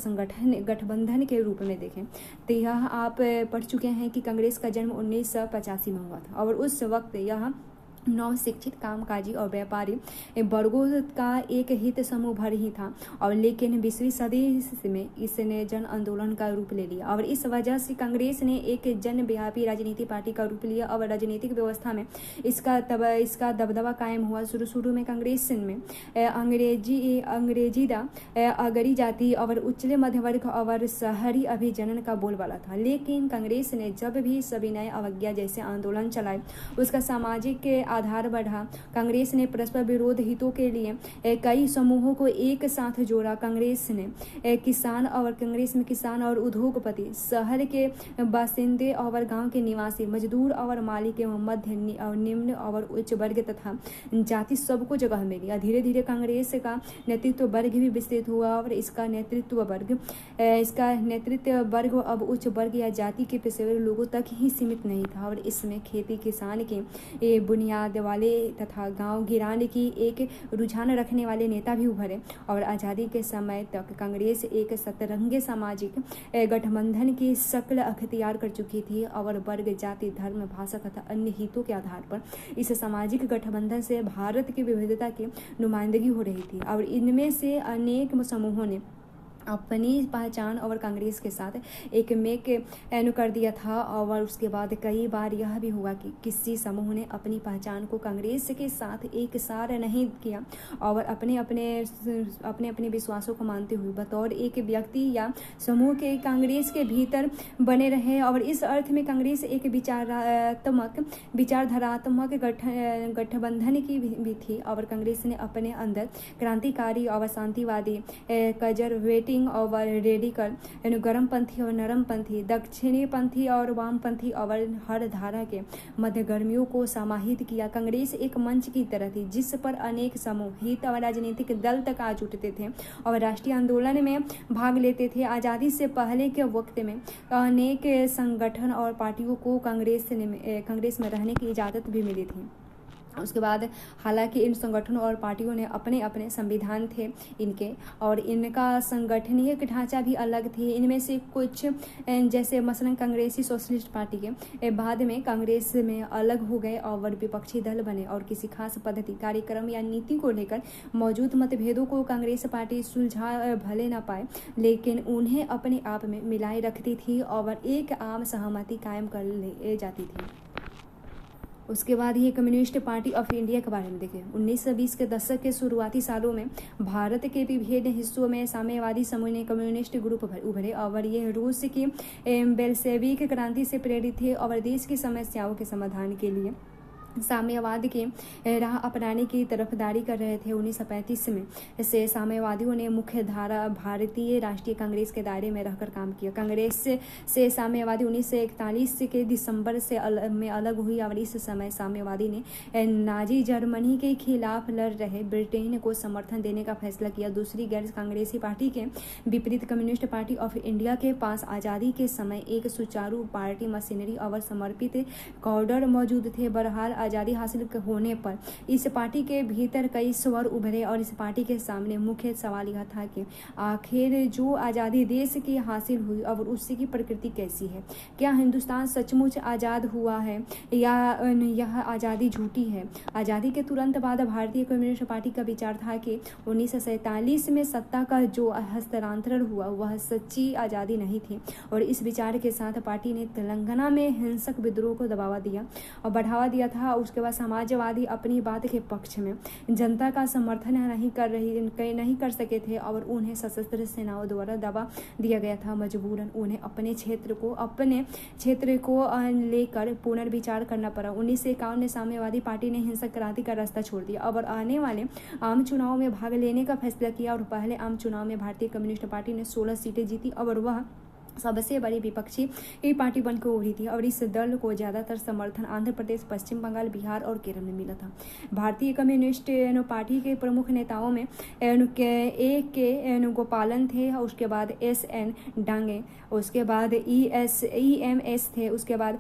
गठबंधन के रूप में देखें तो यह आप पढ़ चुके हैं कि कांग्रेस का जन्म 1985 में हुआ था और उस वक्त यह नवशिक्षित कामकाजी और व्यापारी वर्गों का एक हित समूह भर ही था और लेकिन 20वीं सदी में इसने जन आंदोलन का रूप ले लिया और इस वजह से कांग्रेस ने एक जनव्यापी राजनीतिक पार्टी का रूप लिया और राजनीतिक व्यवस्था में इसका दबदबा कायम हुआ। शुरू में कांग्रेस में अंग्रेजीदा अगरी जाति और उच्चले मध्य वर्ग और शहरी अभिजनन का बोलबाला था, लेकिन कांग्रेस ने जब भी सविनय अवज्ञा जैसे आंदोलन चलाए उसका सामाजिक आधार बढ़ा। कांग्रेस ने परस्पर विरोध हितों के लिए कई समूहों को एक साथ जोड़ा। कांग्रेस में किसान और उद्योगपति, शहर के बासिंदे और गांव के निवासी, मजदूर और मालिक एवं मध्य निम्न और उच्च वर्ग तथा जाति सबको जगह मिली। धीरे धीरे कांग्रेस का नेतृत्व वर्ग भी विस्तृत हुआ और इसका नेतृत्व वर्ग अब उच्च वर्ग या जाति के पेशेवर लोगों तक ही सीमित नहीं था और इसमें खेती किसान के बुनियाद वाले तथा गांव गिराने की एक रुझान रखने वाले नेता भी उभरे और आज़ादी के समय तक कांग्रेस एक सतरंगी सामाजिक गठबंधन की शक्ल अख्तियार कर चुकी थी और वर्ग, जाति, धर्म, भाषा तथा अन्य हितों के आधार पर इस सामाजिक गठबंधन से भारत की विविधता की नुमाइंदगी हो रही थी और इनमें से अनेक समूहों ने अपनी पहचान और कांग्रेस के साथ एक मेक कर दिया था और उसके बाद कई बार यह भी हुआ कि किसी समूह ने अपनी पहचान को कांग्रेस के साथ एक सार नहीं किया और अपने विश्वासों को मानते हुए बतौर एक व्यक्ति या समूह के कांग्रेस के भीतर बने रहे और इस अर्थ में कांग्रेस एक विचारधारात्मक गठबंधन की भी थी और कांग्रेस ने अपने अंदर क्रांतिकारी और शांतिवादी, कंजर्वेटिव और रेडिकल गर्मपंथी और नरमपंथी, दक्षिणी पंथी और वामपंथी और हर धारा के मध्यगर्मियों को समाहित किया। कांग्रेस एक मंच की तरह थी जिस पर अनेक समूह, हित और राजनीतिक दल तक आ जुटते थे और राष्ट्रीय आंदोलन में भाग लेते थे। आज़ादी से पहले के वक्त में अनेक संगठन और पार्टियों को कांग्रेस में रहने की इजाज़त भी मिली थी। उसके बाद हालांकि इन संगठनों और पार्टियों ने अपने अपने संविधान थे इनके और इनका संगठनीय ढांचा भी अलग थी। इनमें से कुछ जैसे मसलन कांग्रेसी सोशलिस्ट पार्टी के बाद में कांग्रेस में अलग हो गए और विपक्षी दल बने और किसी खास पद्धति, कार्यक्रम या नीति को लेकर मौजूद मतभेदों को कांग्रेस पार्टी सुलझा भले न पाए लेकिन उन्हें अपने आप में मिलाए रखती थी और एक आम सहमति कायम कर ले जाती थी। उसके बाद ही कम्युनिस्ट पार्टी ऑफ इंडिया के बारे में देखें। 1920 के दशक के शुरुआती सालों में भारत के विभिन्न हिस्सों में साम्यवादी समूह ने कम्युनिस्ट ग्रुप उभरे और ये रूस की बेल्शेविक क्रांति से प्रेरित थे और देश की समस्याओं के समाधान के लिए साम्यवाद की राह अपनाने की तरफदारी कर रहे थे। 1935 में से साम्यवादियों ने मुख्य धारा भारतीय राष्ट्रीय कांग्रेस के दायरे में रहकर काम किया। कांग्रेस से साम्यवादी 1941 के दिसंबर में अलग हुई और इस समय साम्यवादी ने नाजी जर्मनी के खिलाफ लड़ रहे ब्रिटेन को समर्थन देने का फैसला किया। दूसरी गैर कांग्रेसी पार्टी के विपरीत कम्युनिस्ट पार्टी ऑफ इंडिया के पास आज़ादी के समय एक सुचारू पार्टी मशीनरी और समर्पित कॉडर मौजूद थे। बहरहाल आज़ादी हासिल होने पर इस पार्टी के भीतर कई स्वर उभरे और इस पार्टी के सामने मुख्य सवाल यह था कि आखिर जो आज़ादी देश की हासिल हुई अब उसकी की प्रकृति कैसी है। क्या हिंदुस्तान सचमुच आज़ाद हुआ है या यह आज़ादी झूठी है। आज़ादी के तुरंत बाद भारतीय कम्युनिस्ट पार्टी का विचार था कि 1947 में सत्ता का जो हस्तांतरण हुआ वह सच्ची आज़ादी नहीं थी और इस विचार के साथ पार्टी ने तेलंगाना में हिंसक विद्रोह को बढ़ावा दिया था। उसके बाद समाजवादी अपनी बात के पक्ष में जनता का समर्थन नहीं कर सके थे और उन्हें सशस्त्र सेनाओं द्वारा दबा दिया गया था। मजबूरन उन्हें अपने क्षेत्र को लेकर पुनर्विचार करना पड़ा। 1951 में साम्यवादी पार्टी ने हिंसक क्रांति का रास्ता छोड़ दिया और आने वाले आम चुनाव में भाग लेने का फैसला किया और पहले आम चुनाव में भारतीय कम्युनिस्ट पार्टी ने 16 सीटें जीती और वह सबसे बड़ी विपक्षी पार्टी बनकर उभरी थी और इस दल को ज़्यादातर समर्थन आंध्र प्रदेश, पश्चिम बंगाल, बिहार और केरल में मिला था। भारतीय कम्युनिस्ट पार्टी के प्रमुख नेताओं में के गोपालन थे, उसके बाद SN डांगे, उसके बाद EMS थे, उसके बाद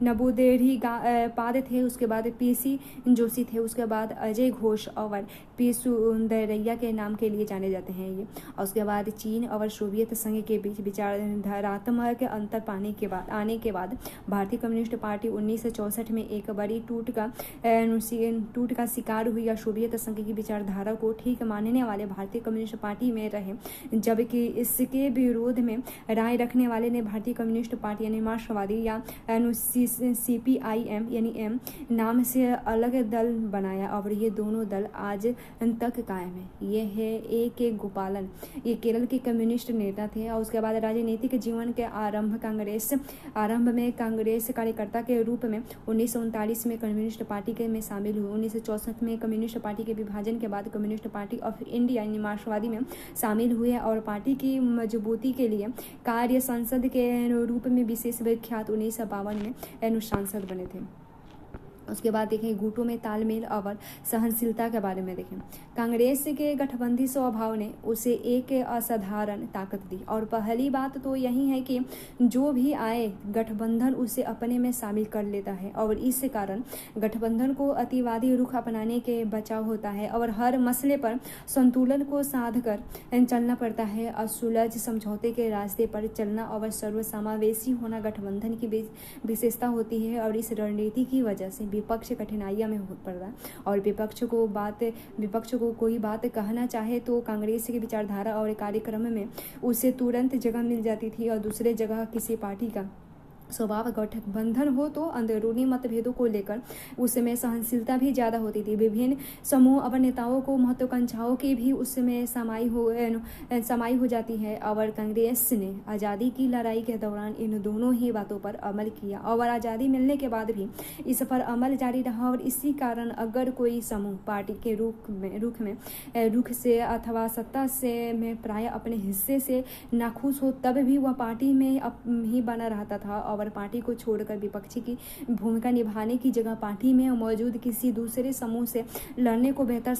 नबूदेरी पाद थे, उसके बाद PC जोशी थे, उसके बाद अजय घोष और P सुंदरैया के नाम के लिए जाने जाते हैं ये। और उसके बाद चीन और सोवियत संघ के बीच विचारधारात्मक अंतर आने के बाद भारतीय कम्युनिस्ट पार्टी 1964 में एक बड़ी टूट का शिकार हुई और सोवियत संघ की विचारधारा को ठीक मानने वाले भारतीय कम्युनिस्ट पार्टी में रहे, जबकि इसके विरोध में राय रखने वाले ने भारतीय कम्युनिस्ट पार्टी यानी मार्क्सवादी या CPIM यानी M नाम से अलग दल बनाया और ये दोनों दल आज तक कायम है। ये है A.K. गोपालन, ये केरल के कम्युनिस्ट नेता थे और उसके बाद राजनीतिक जीवन के आरंभ में कांग्रेस कार्यकर्ता के रूप में 1939 में कम्युनिस्ट पार्टी में शामिल हुए। 1964 में कम्युनिस्ट पार्टी के विभाजन के बाद कम्युनिस्ट पार्टी ऑफ इंडिया यानी मार्क्सवादी में शामिल हुए और पार्टी की मजबूती के लिए कार्य संसद के रूप में विशेष विख्यात 1952 में सांसद बने थे। उसके बाद देखें गुटों में तालमेल और सहनशीलता के बारे में देखें। कांग्रेस के गठबंधी स्वभाव ने उसे एक असाधारण ताकत दी और पहली बात तो यही है कि जो भी आए गठबंधन उसे अपने में शामिल कर लेता है और इस कारण गठबंधन को अतिवादी रुख अपनाने के बचाव होता है और हर मसले पर संतुलन को साध कर चलना पड़ता है। असुलझ समझौते के रास्ते पर चलना और सर्वसमावेशी होना गठबंधन की विशेषता होती है और इस रणनीति की वजह से विपक्ष कठिनाइयां में पड़ रहा है और विपक्ष को कोई बात कहना चाहे तो कांग्रेस की विचारधारा और कार्यक्रम में उसे तुरंत जगह मिल जाती थी और दूसरे जगह किसी पार्टी का स्वभाव गठबंधन हो तो अंदरूनी मतभेदों को लेकर उसमें सहनशीलता भी ज़्यादा होती थी। विभिन्न समूह और नेताओं को महत्वाकांक्षाओं की भी उसमें समाई हो जाती है और कांग्रेस ने आज़ादी की लड़ाई के दौरान इन दोनों ही बातों पर अमल किया और आज़ादी मिलने के बाद भी इस पर अमल जारी रहा और इसी कारण अगर कोई समूह पार्टी के रुख से अथवा सत्ता से में प्राय अपने हिस्से से नाखुश हो तब भी वह पार्टी में ही बना रहता था और पार्टी को छोड़कर विपक्षी की भूमिका निभाने की जगह पार्टी में मौजूद किसी दूसरे समूह से लड़ने को बेहतर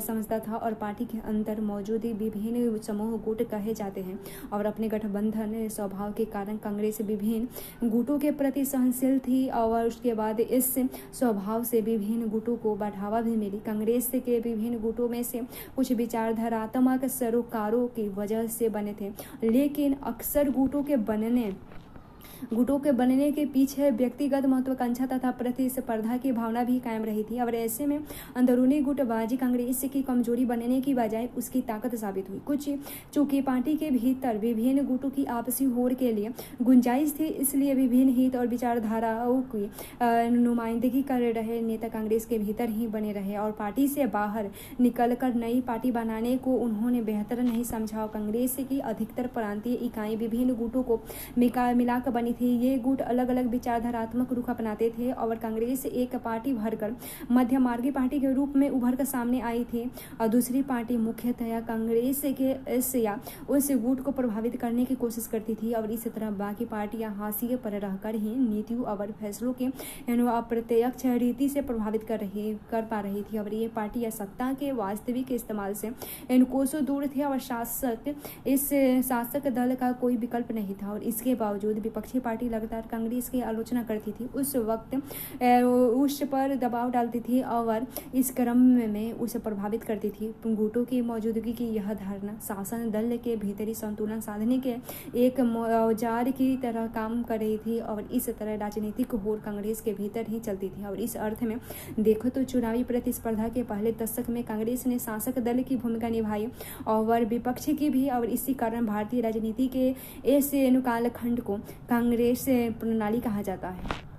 समझता था और पार्टी के अंदर मौजूद विभिन्न समूह गुट कहे जाते हैं और अपने गठबंधन स्वभाव के कारण कांग्रेस विभिन्न गुटों के प्रति सहनशील थी और उसके बाद इस स्वभाव से विभिन्न गुटों को बढ़ावा भी मिली। कांग्रेस के विभिन्न गुटों में से कुछ विचारधारात्मक सरोकारों की वजह से बने थे, लेकिन अक्सर गुटों के बनने के पीछे व्यक्तिगत महत्वाकांक्षा तथा प्रतिस्पर्धा की भावना भी कायम रही थी और ऐसे में अंदरूनी गुटबाजी कांग्रेस की कमजोरी बनने की बजाय उसकी ताकत साबित हुई। चूंकि पार्टी के भीतर विभिन्न गुटों की आपसी होड़ के लिए गुंजाइश थी, इसलिए विभिन्न हित और विचारधाराओं की नुमाइंदगी कर रहे नेता कांग्रेस के भीतर ही बने रहे और पार्टी से बाहर निकलकर नई पार्टी बनाने को उन्होंने बेहतर नहीं समझा। कांग्रेस की अधिकतर प्रांतीय इकाई विभिन्न गुटों को मिलाकर बनी थी। ये गुट अलग अलग विचारधारात्मक रुख अपनाते थे और कांग्रेस एक पार्टी भरकर मध्यमार्गी पार्टी के रूप में उभर कर सामने आई थी और दूसरी पार्टी मुख्यतः कांग्रेस के इस या उस गुट को प्रभावित करने की कोशिश करती थी और इस तरह बाकी पार्टियां हाशिए पर रहकर ही नीतियों और फैसलों के अप्रत्यक्ष रीति से प्रभावित कर पा रही थी और ये पार्टियां सत्ता के वास्तविक इस्तेमाल से इनको दूर थे और शासक दल का कोई विकल्प नहीं था और इसके बावजूद विपक्ष विपक्षी पार्टी लगातार कांग्रेस की आलोचना करती थी, उस वक्त उस पर दबाव डालती थी और इस क्रम में उसे प्रभावित करती थी। गुटों की मौजूदगी की यह धारणा शासन दल के भीतरी संतुलन साधने के एक औजार की तरह काम कर रही थी और इस तरह राजनीतिक होड़ कांग्रेस के भीतर ही चलती थी। और इस अर्थ में देखो तो चुनावी प्रतिस्पर्धा के पहले दशक में कांग्रेस ने शासक दल की भूमिका निभाई और विपक्ष की भी, और इसी कारण भारतीय राजनीति के इस कालखंड को कांग्रेस प्रणाली कहा जाता है।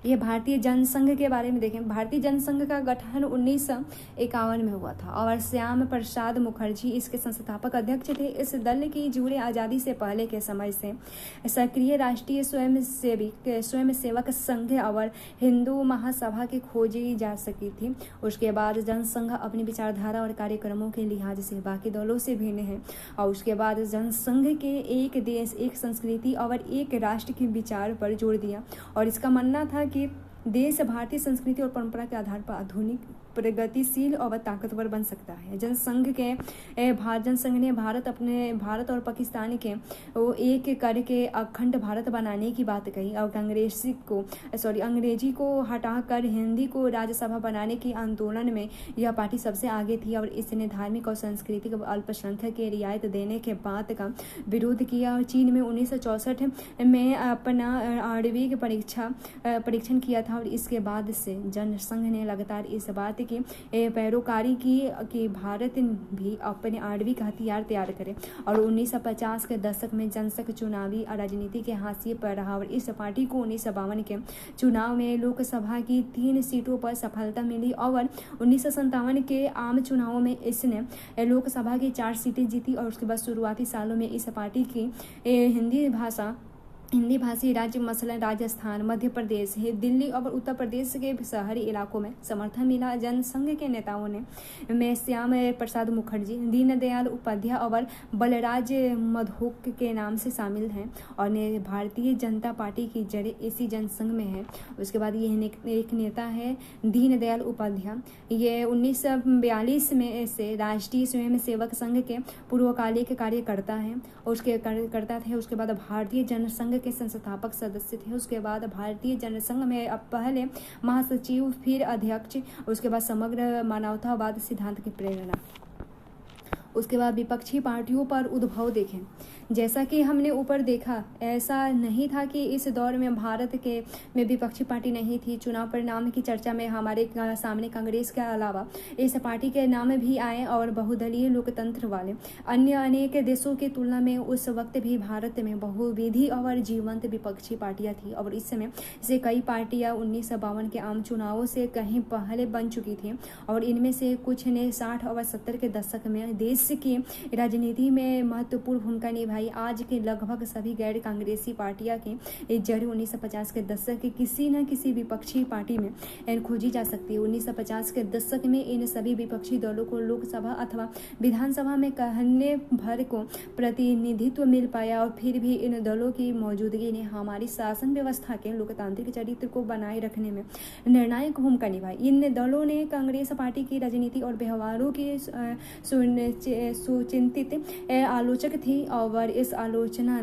ये भारतीय जनसंघ के बारे में देखें। भारतीय जनसंघ का गठन 1951 में हुआ था और श्याम प्रसाद मुखर्जी इसके संस्थापक अध्यक्ष थे। इस दल की जुड़े आज़ादी से पहले के समय से सक्रिय राष्ट्रीय स्वयंसेवक संघ और हिंदू महासभा की खोजी जा सकी थी। उसके बाद जनसंघ अपनी विचारधारा और कार्यक्रमों के लिहाज से बाकी दलों से भिन्न है और उसके बाद जनसंघ के एक देश, एक संस्कृति और एक राष्ट्र के विचार पर जोर दिया और इसका मानना था कि देश भारतीय संस्कृति और परंपरा के आधार पर आधुनिक, प्रगतिशील और ताकतवर बन सकता है। जनसंघ ने भारत और पाकिस्तान के एक करके अखंड भारत बनाने की बात कही और अंग्रेजी को हटाकर हिंदी को राज्यसभा बनाने की आंदोलन में यह पार्टी सबसे आगे थी और इसने धार्मिक और सांस्कृतिक अल्पसंख्यक के रियायत देने के बात का विरोध किया। और चीन में 1964 में अपना आणविक परीक्षण किया था और इसके बाद से जनसंघ ने लगातार इस बात की पैरोकारी की कि भारत भी अपने आणविक हथियार तैयार करे और 1950 के दशक में जनसंघ चुनावी राजनीति के हाशिए पर रहा और इस पार्टी को 1952 के चुनाव में लोकसभा की 3 सीटों पर सफलता मिली और 1957 के आम चुनावों में इसने लोकसभा की 4 सीटें जीती और उसके बाद शुरुआती सालों में इस पार्टी की हिंदी भाषी राज्य मसलन राजस्थान, मध्य प्रदेश, दिल्ली और उत्तर प्रदेश के शहरी इलाकों में समर्थन मिला। जनसंघ के नेताओं में श्याम प्रसाद मुखर्जी, दीनदयाल उपाध्याय और बलराज मधोक के नाम से शामिल हैं और भारतीय जनता पार्टी की जड़ें इसी जनसंघ में है। उसके बाद ये एक नेता है दीनदयाल उपाध्याय, ये 1942 में से राष्ट्रीय स्वयंसेवक संघ के पूर्वकालिक कार्यकर्ता है उसके बाद भारतीय जनसंघ के संस्थापक सदस्य थे। उसके बाद भारतीय जनसंघ में अब पहले महासचिव, फिर अध्यक्ष, उसके बाद समग्र मानवतावाद सिद्धांत की प्रेरणा। उसके बाद विपक्षी पार्टियों पर उद्भव देखें। जैसा कि हमने ऊपर देखा, ऐसा नहीं था कि इस दौर में भारत में विपक्षी पार्टी नहीं थी। चुनाव परिणाम की चर्चा में हमारे सामने कांग्रेस के अलावा इस पार्टी के नाम भी आए और बहुदलीय लोकतंत्र वाले अन्य अनेक देशों की तुलना में उस वक्त भी भारत में बहुविधि और जीवंत विपक्षी पार्टियां थी और इस समय से कई पार्टियां 1952 के आम चुनावों से कहीं पहले बन चुकी थी और इनमें से कुछ ने 60 और 70 के दशक में देश की राजनीति में महत्वपूर्ण भूमिका निभाई। आज के लगभग सभी गैर कांग्रेसी पार्टियां की जड़ 1950 के दशक के किसी न किसी विपक्षी पार्टी में खोजी जा सकती है। 1950 के दशक में इन सभी विपक्षी दलों को लोकसभा अथवा विधानसभा में कहने भर को प्रतिनिधित्व मिल पाया और फिर भी इन दलों की मौजूदगी ने हमारी शासन व्यवस्था के लोकतांत्रिक चरित्र को बनाए रखने में निर्णायक भूमिका निभाई। इन दलों ने कांग्रेस पार्टी की राजनीति और व्यवहारों की सुचिंतित आलोचक थी और इस आलोचना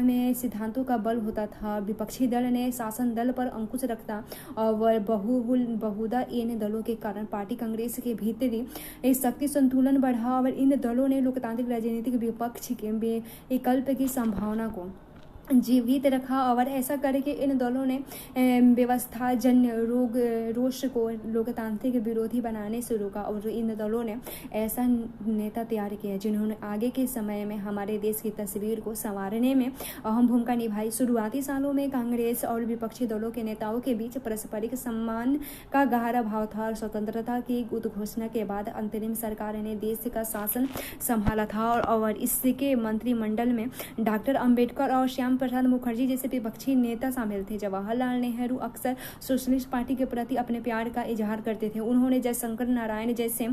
में सिद्धांतों का बल होता था। विपक्षी दल ने शासन दल पर अंकुश रखता और बहुधा इन दलों के कारण पार्टी कांग्रेस के भीतरी शक्ति संतुलन बढ़ा और इन दलों ने लोकतांत्रिक राजनीतिक विपक्ष के विकल्प की संभावना को जीवित रखा और ऐसा करके इन दलों ने व्यवस्था जन्य रोष को लोकतांत्रिक विरोधी बनाने से रोका और इन दलों ने ऐसा नेता तैयार किया जिन्होंने आगे के समय में हमारे देश की तस्वीर को संवारने में अहम भूमिका निभाई। शुरुआती सालों में कांग्रेस और विपक्षी दलों के नेताओं के बीच पारस्परिक सम्मान का गहरा भाव था और स्वतंत्रता की उद्घोषणा के बाद अंतरिम सरकार ने देश का शासन संभाला था और इसके मंत्रिमंडल में डॉक्टर अम्बेडकर और श्याम प्रसाद मुखर्जी जैसे विपक्षी नेता शामिल थे। जवाहरलाल नेहरू अक्सर सोशलिस्ट पार्टी के प्रति अपने प्यार का इजहार करते थे। उन्होंने जयशंकर नारायण जैसे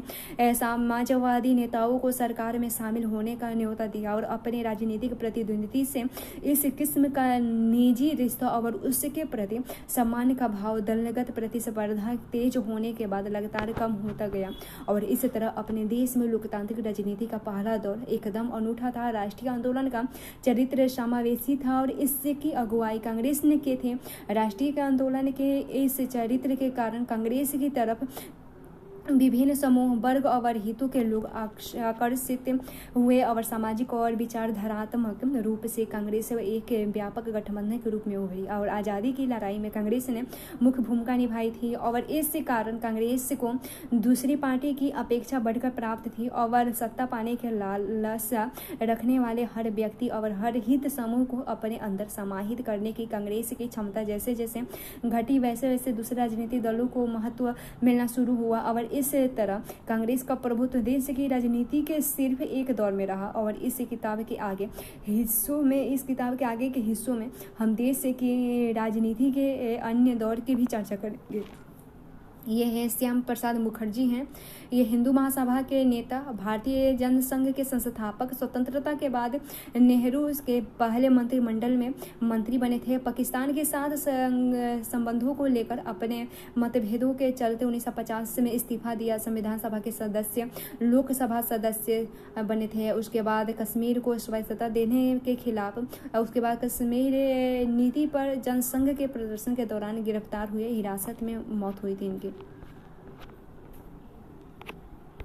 समाजवादी नेताओं को सरकार में शामिल होने का न्योता दिया और अपने राजनीतिक प्रतिद्वंदी से इस किस्म का निजी रिश्ता और उसके प्रति सम्मान का भाव दलगत प्रतिस्पर्धा तेज होने के बाद लगातार कम होता गया और इस तरह अपने देश में लोकतांत्रिक राजनीति का पहला दौर एकदम अनूठा था। राष्ट्रीय आंदोलन का चरित्र समावेशी था और इसकी अगुवाई कांग्रेस ने की थी। राष्ट्रीय आंदोलन के इस चरित्र के कारण कांग्रेस की तरफ विभिन्न समूह वर्ग और हितों के लोग आकर्षित हुए और सामाजिक और विचारधारात्मक रूप से कांग्रेस एक व्यापक गठबंधन के रूप में उभरी और आज़ादी की लड़ाई में कांग्रेस ने मुख्य भूमिका निभाई थी और इस कारण कांग्रेस को दूसरी पार्टी की अपेक्षा बढ़कर प्राप्त थी और सत्ता पाने के लालसा रखने वाले हर व्यक्ति और हर हित समूह को अपने अंदर समाहित करने की कांग्रेस की क्षमता जैसे जैसे घटी वैसे वैसे दूसरे राजनीतिक दलों को महत्व मिलना शुरू हुआ और इस तरह कांग्रेस का प्रभुत्व देश की राजनीति के सिर्फ एक दौर में रहा और इस किताब के आगे के हिस्सों में हम देश की राजनीति के अन्य दौर की भी चर्चा करेंगे। ये है श्याम प्रसाद मुखर्जी हैं। ये हिंदू महासभा के नेता, भारतीय जनसंघ के संस्थापक, स्वतंत्रता के बाद नेहरू के पहले मंत्रिमंडल में मंत्री बने थे। पाकिस्तान के साथ संबंधों को लेकर अपने मतभेदों के चलते 1950 में इस्तीफा दिया। संविधान सभा के सदस्य, लोकसभा सदस्य बने थे। उसके बाद कश्मीर को स्वायत्तता देने के खिलाफ, उसके बाद कश्मीर नीति पर जनसंघ के प्रदर्शन के दौरान गिरफ्तार हुए, हिरासत में मौत हुई थी इनकी।